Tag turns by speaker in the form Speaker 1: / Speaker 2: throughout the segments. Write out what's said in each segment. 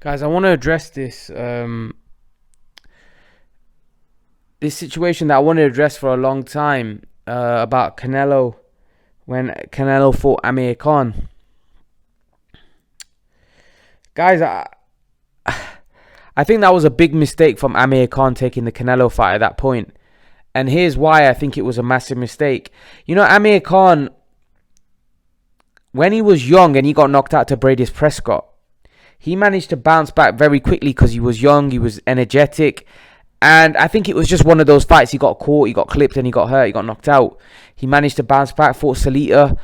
Speaker 1: Guys, I want to address this situation that I wanted to address for a long time about Canelo when Canelo fought Amir Khan. Guys, I think that was a big mistake from Amir Khan taking the Canelo fight at that point. And here's why I think it was a massive mistake. You know, Amir Khan, when he was young and he got knocked out to Bradis Prescott, he managed to bounce back very quickly because he was young, he was energetic. And I think it was just one of those fights. He got caught, he got clipped, and he got hurt, he got knocked out. He managed to bounce back, fought Salita,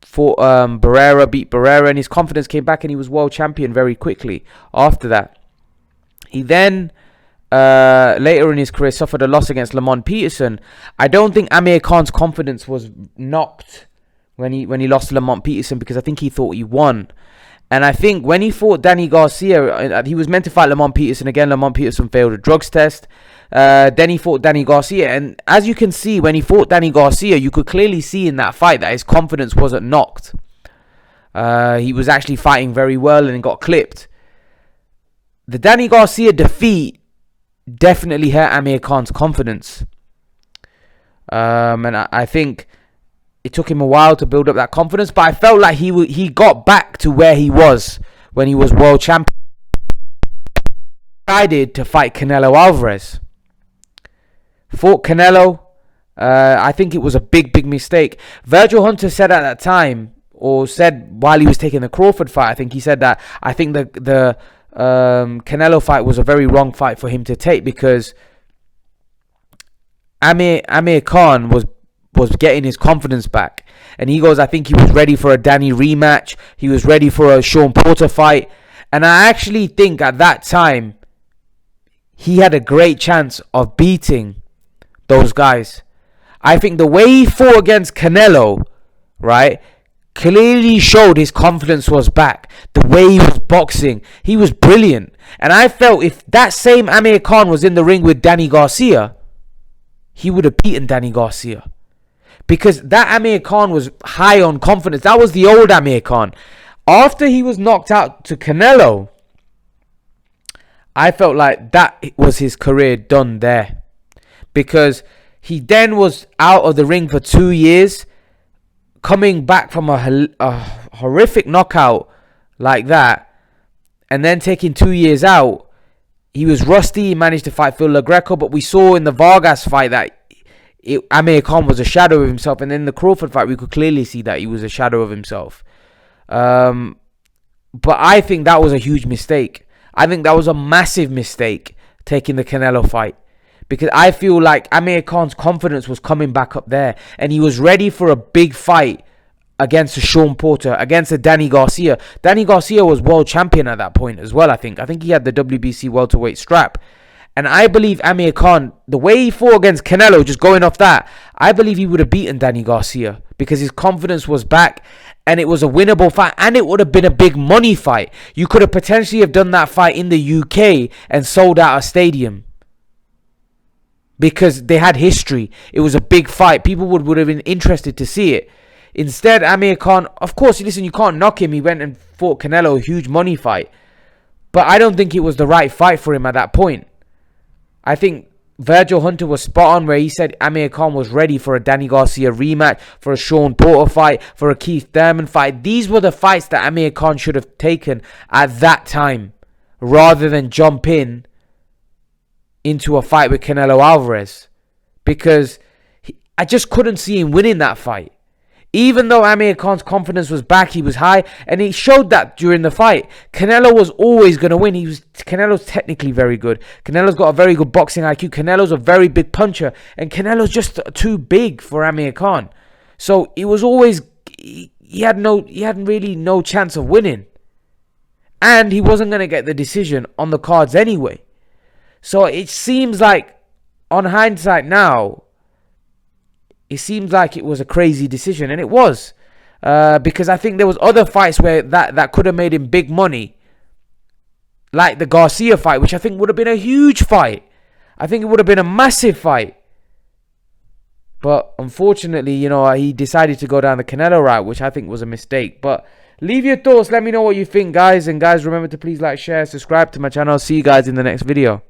Speaker 1: fought Barrera, beat Barrera, and his confidence came back and he was world champion very quickly after that. He then, later in his career, suffered a loss against Lamont Peterson. I don't think Amir Khan's confidence was knocked when he lost to Lamont Peterson because I think he thought he won. And I think when he fought Danny Garcia, he was meant to fight Lamont Peterson again. Lamont Peterson failed a drugs test. Then he fought Danny Garcia. And as you can see, when he fought Danny Garcia, you could clearly see in that fight that his confidence wasn't knocked. He was actually fighting very well and got clipped. The Danny Garcia defeat definitely hurt Amir Khan's confidence. And I think it took him a while to build up that confidence, but I felt like he got back to where he was when he was world champion. Decided to fight Canelo Alvarez. Fought Canelo. I think it was a big mistake. Virgil Hunter said at that time, or said while he was taking the Crawford fight, I think he said that I think the Canelo fight was a very wrong fight for him to take because Amir Khan was getting his confidence back. And he goes, I think he was ready for a Danny rematch. He was ready for a Sean Porter fight. And I actually think at that time, he had a great chance of beating those guys. I think the way he fought against Canelo, right, clearly showed his confidence was back. The way he was boxing, he was brilliant. And I felt if that same Amir Khan was in the ring with Danny Garcia, he would have beaten Danny Garcia. Because that Amir Khan was high on confidence. That was the old Amir Khan. After he was knocked out to Canelo, I felt like that was his career done there. Because he then was out of the ring for 2 years, coming back from a horrific knockout like that, and then taking 2 years out. He was rusty. He managed to fight Phil LaGreco, but we saw in the Vargas fight that Amir Khan was a shadow of himself, and in the Crawford fight we could clearly see that he was a shadow of himself. But I think that was a huge mistake. I think that was a massive mistake taking the Canelo fight, because I feel like Amir Khan's confidence was coming back up there and he was ready for a big fight against a Sean Porter, against a Danny Garcia. Danny Garcia was world champion at that point as well. I think he had the WBC welterweight strap. And I believe Amir Khan, the way he fought against Canelo, just going off that, I believe he would have beaten Danny Garcia because his confidence was back and it was a winnable fight and it would have been a big money fight. You could have potentially have done that fight in the UK and sold out a stadium because they had history. It was a big fight. People would have been interested to see it. Instead, Amir Khan, of course, listen, you can't knock him. He went and fought Canelo, a huge money fight. But I don't think it was the right fight for him at that point. I think Virgil Hunter was spot on where he said Amir Khan was ready for a Danny Garcia rematch, for a Sean Porter fight, for a Keith Thurman fight. These were the fights that Amir Khan should have taken at that time, rather than jump into a fight with Canelo Alvarez. Because I just couldn't see him winning that fight. Even though Amir Khan's confidence was back, he was high, and he showed that during the fight. Canelo was always going to win. Canelo's technically very good. Canelo's got a very good boxing IQ. Canelo's a very big puncher, and Canelo's just too big for Amir Khan. So it was always he had really no chance of winning, and he wasn't going to get the decision on the cards anyway. So it seems like, on hindsight now, it seems like it was a crazy decision, and it was, because I think there was other fights where that could have made him big money, like the Garcia fight, which I think would have been a huge fight. I think it would have been a massive fight. But unfortunately, he decided to go down the Canelo route, which I think was a mistake. But Leave your thoughts. Let me know what you think, guys. And guys, remember to please like, share, subscribe to my channel. See you guys in the next video.